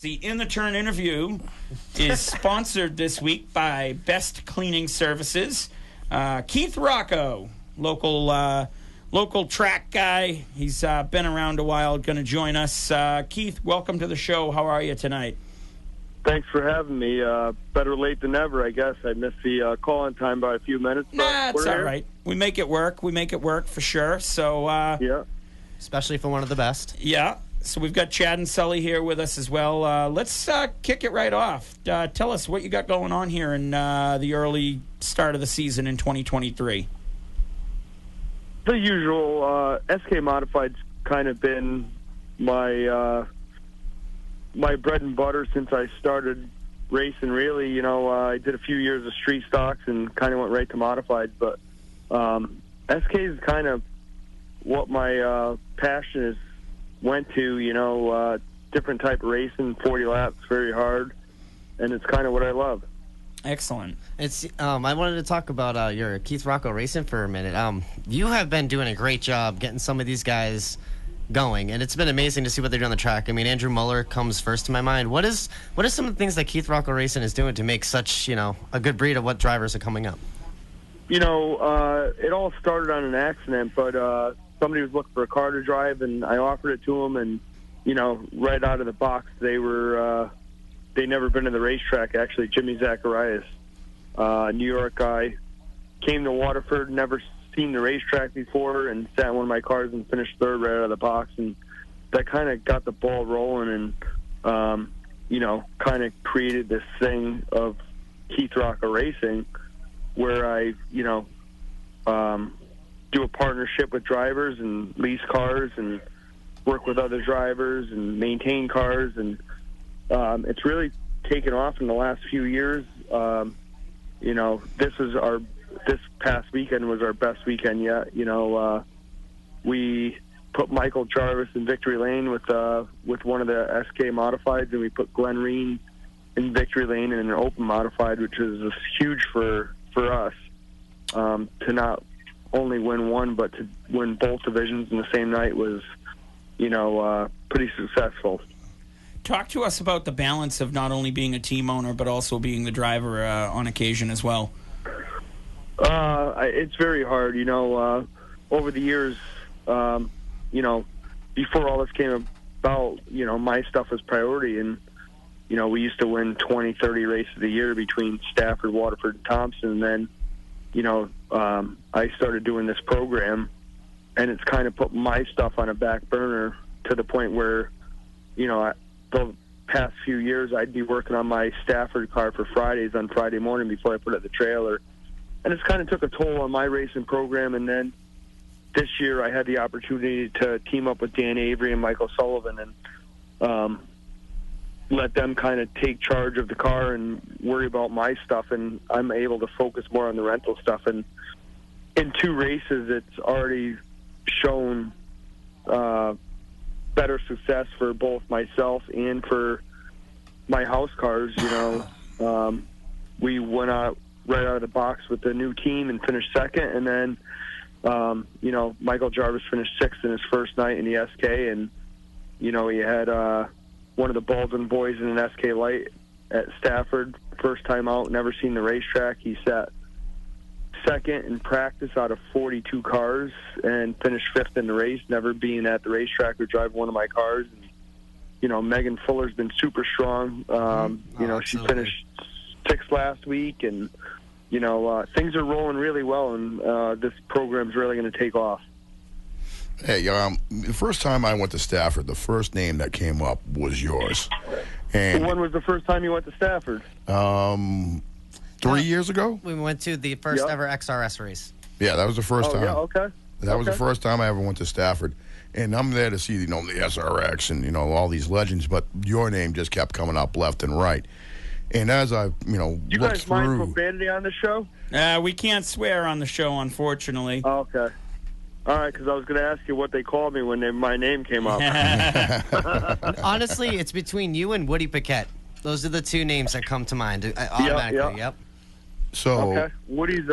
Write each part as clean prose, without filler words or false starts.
The In the Turn interview is sponsored this week by Best Cleaning Services. Keith Rocco, local track guy. He's been around a while, going to join us. Keith, welcome to the show. How are you tonight? Thanks for having me. Better late than never, I guess. I missed the call-in time by a few minutes. Nah, it's all right. We make it work. We make it work for sure. So, yeah. Especially for one of the best. Yeah. So we've got Chad and Sully here with us as well. Let's kick it right off. Tell us what you got going on here in the early start of the season in 2023. The usual. SK Modified's kind of been my bread and butter since I started racing, really. You know, I did a few years of street stocks and kind of went right to modified. But SK is kind of what my passion is. Went to, different type of racing, 40 laps, very hard, and it's kind of what I love. Excellent. It's I wanted to talk about your Keith Rocco Racing for a minute. You have been doing a great job getting some of these guys going, and it's been amazing to see what they're doing on the track. I mean, Andrew Muller comes first to my mind. What are some of the things that Keith Rocco Racing is doing to make such, a good breed of what drivers are coming up? It all started on an accident, but somebody was looking for a car to drive, and I offered it to them, and, right out of the box, they never been to the racetrack, actually. Jimmy Zacharias, New York guy, came to Waterford, never seen the racetrack before, and sat in one of my cars and finished third right out of the box, and that kind of got the ball rolling and, kind of created this thing of Keith Rocco Racing where I, do a partnership with drivers and lease cars and work with other drivers and maintain cars, and it's really taken off in the last few years. This past weekend was our best weekend yet. We put Michael Jarvis in victory lane with one of the SK modifieds, and we put Glenn Reen in victory lane in an open modified, which is huge for us to not only win one, but to win both divisions in the same night was, pretty successful. Talk to us about the balance of not only being a team owner, but also being the driver on occasion as well. It's very hard, over the years, before all this came about, my stuff was priority, and, we used to win 20, 30 races a year between Stafford, Waterford, and Thompson, and then I started doing this program, and it's kind of put my stuff on a back burner to the point where, the past few years I'd be working on my Stafford car for Fridays on Friday morning before I put it in the trailer. And it's kind of took a toll on my racing program. And then this year I had the opportunity to team up with Dan Avery and Michael Sullivan and let them kind of take charge of the car and worry about my stuff, and I'm able to focus more on the rental stuff. And in 2 races, it's already shown better success for both myself and for my house cars. We went out right out of the box with the new team and finished second, and then Michael Jarvis finished 6th in his first night in the SK, and he had one of the Baldwin boys in an SK Light at Stafford, first time out, never seen the racetrack. He sat second in practice out of 42 cars and finished 5th in the race, never being at the racetrack or drive one of my cars. And, Megan Fuller's been super strong. She finished 6th last week, and, things are rolling really well, and this program's really going to take off. Hey, the first time I went to Stafford, the first name that came up was yours. And when was the first time you went to Stafford? 3 years ago? We went to the first ever XRS race. Yeah, that was the first time. Yeah, okay. That was the first time I ever went to Stafford. And I'm there to see, the SRX and, all these legends, but your name just kept coming up left and right. And as I, you looked guys mind through... profanity on the show? We can't swear on the show, unfortunately. Okay. All right, because I was going to ask you what they called me when my name came up. Honestly, it's between you and Woody Paquette. Those are the 2 names that come to mind automatically. Yep. So okay, Woody's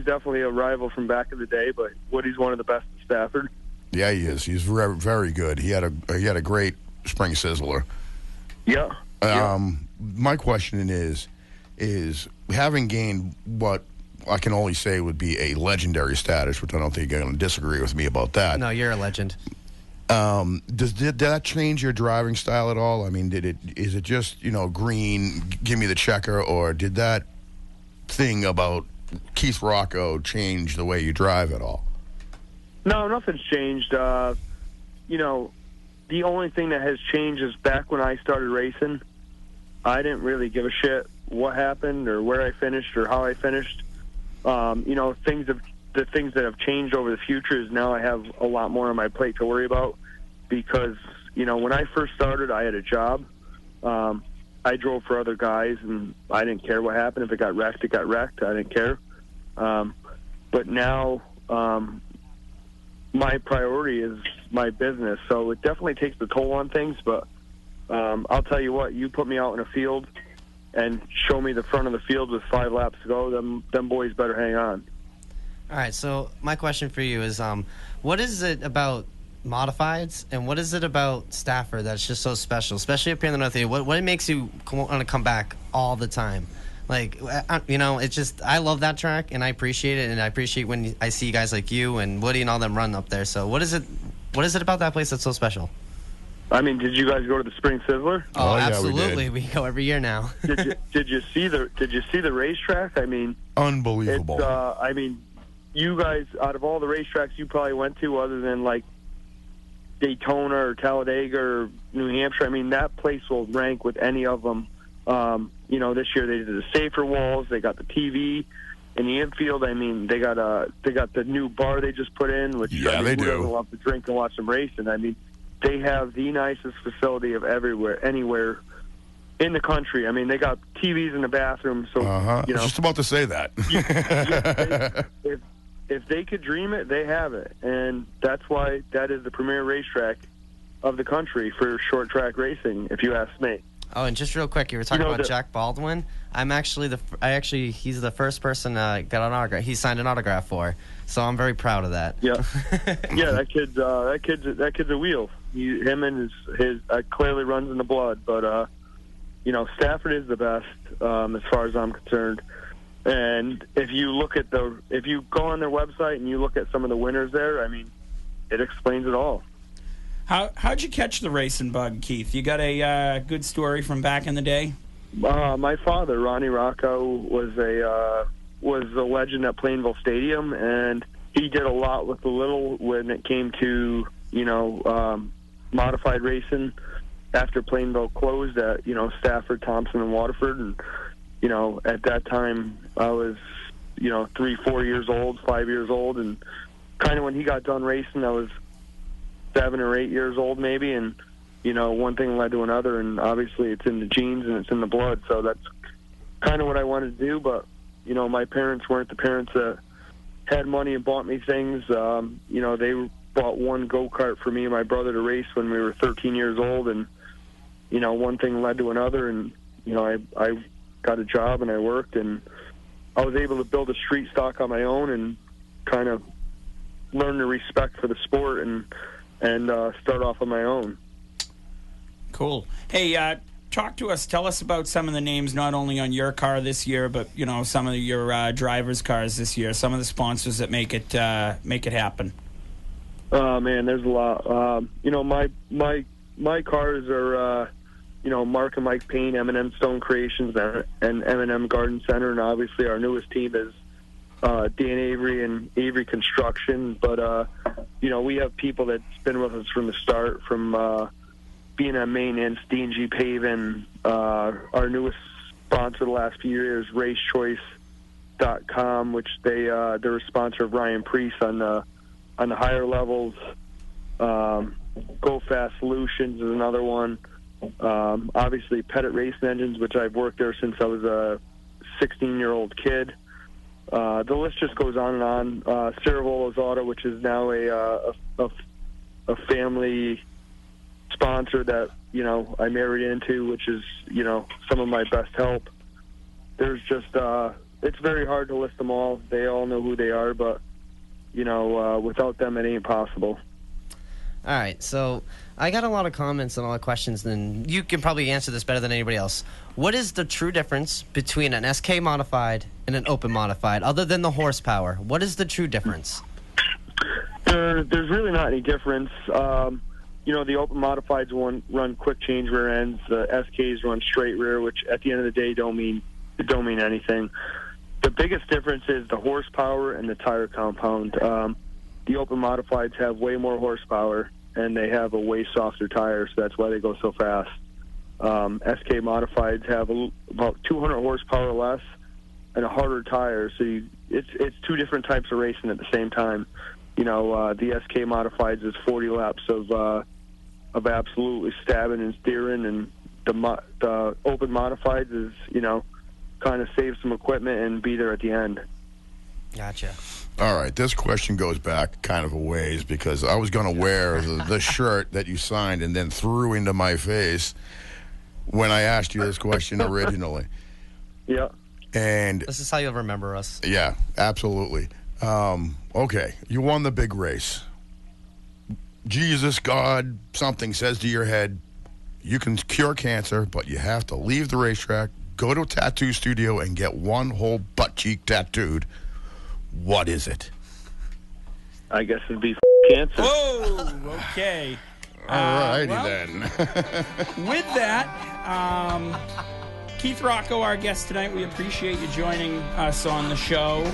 definitely a rival from back in the day, but Woody's one of the best in Stafford. Yeah, he is. He's very, very good. He had a great spring sizzler. Yeah. My question is having gained what I can only say would be a legendary status, which I don't think you're going to disagree with me about that. No, you're a legend. Did that change your driving style at all? I mean, is it just, green, give me the checker, or did that thing about Keith Rocco change the way you drive at all? No, nothing's changed. The only thing that has changed is back when I started racing, I didn't really give a shit what happened or where I finished or how I finished. The things that have changed over the future is now I have a lot more on my plate to worry about because, when I first started, I had a job. I drove for other guys, and I didn't care what happened. If it got wrecked, it got wrecked. I didn't care. But now my priority is my business, so it definitely takes the toll on things. But I'll tell you what, you put me out in a field and show me the front of the field with 5 laps to go, them boys better hang on. All right, so my question for you is, what is it about modifieds and what is it about Stafford that's just so special, especially up here in the Northeast? What makes you want to come back all the time? Like, it's just, I love that track and I appreciate it, and I appreciate when I see guys like you and Woody and all them run up there. So what is it about that place that's so special? I mean, did you guys go to the Spring Sizzler? Oh, yeah, absolutely. We go every year now. Did you see the racetrack? I mean, unbelievable. You guys, out of all the racetracks you probably went to, other than like Daytona or Talladega or New Hampshire, I mean, that place will rank with any of them. This year they did the safer walls. They got the TV in the infield. I mean, they got the new bar they just put in, which they do. Who doesn't love to drink and watch them racing? I mean, they have the nicest facility of anywhere in the country. I mean, they got TVs in the bathroom, so I was just about to say that. If they could dream it, they have it, and that's why that is the premier racetrack of the country for short track racing, if you ask me. Oh, and just real quick, you were talking about Jack Baldwin. He's the first person got an autograph. He signed an autograph for, so I'm very proud of that. Yeah, yeah, that kid's a wheel. Him and his clearly runs in the blood, but Stafford is the best as far as I'm concerned. And if you go on their website and you look at some of the winners there, I mean, it explains it all. How'd you catch the racing bug, Keith? You got a good story from back in the day? My father, Ronnie Rocco, was a legend at Plainville Stadium, and he did a lot with the little when it came to modified racing after Plainville closed at Stafford, Thompson, and Waterford. And at that time I was 3, 4 years old, 5 years old, and kind of when he got done racing I was 7 or 8 years old maybe, and one thing led to another, and obviously it's in the genes and it's in the blood, so that's kind of what I wanted to do. But my parents weren't the parents that had money and bought me things. They bought one go-kart for me and my brother to race when we were 13 years old, and one thing led to another, and I got a job and I worked, and I was able to build a street stock on my own and kind of learn the respect for the sport and start off on my own. Cool. Hey, talk to us. Tell us about some of the names, not only on your car this year, but some of your drivers' cars this year. Some of the sponsors that make it happen. Oh man, there's a lot. My cars are Mark and Mike Payne, M&M Stone Creations, and M&M Garden Center, and obviously our newest team is Dan Avery and Avery Construction. But we have people that's been with us from the start, from B&M Maintenance, D&G Paving, our newest sponsor the last few years, RaceChoice.com, which they're a sponsor of Ryan Preece on the higher levels. Go Fast Solutions is another one. Obviously Pettit Racing Engines, which I've worked there since I was a 16-year-old kid. The list just goes on and on. Ceravolo's Auto, which is now a family sponsor that I married into, which is some of my best help. There's just it's very hard to list them all. They all know who they are, but without them it ain't possible. All right, so I got a lot of comments and a lot of questions, and you can probably answer this better than anybody else. What is the true difference between an SK modified and an open modified, other than the horsepower? What is the true difference? There's really not any difference. The open modifieds run quick change rear ends. The SKs run straight rear, which at the end of the day don't mean anything. The biggest difference is the horsepower and the tire compound. The open modifieds have way more horsepower, and they have a way softer tire, so that's why they go so fast. SK modifieds have about 200 horsepower less and a harder tire, so it's two different types of racing at the same time. The SK modifieds is 40 laps of absolutely stabbing and steering, and the open modifieds is kind of save some equipment and be there at the end. Gotcha. All right, this question goes back kind of a ways because I was going to wear the shirt that you signed and then threw into my face when I asked you this question originally. Yeah. And this is how you'll remember us. Yeah, absolutely. Okay, you won the big race. Jesus, God, something says to your head, you can cure cancer, but you have to leave the racetrack, go to a tattoo studio, and get one whole butt cheek tattooed. What is it? I guess it'd be cancer. Whoa, okay. All righty then. With that, Keith Rocco, our guest tonight, we appreciate you joining us on the show.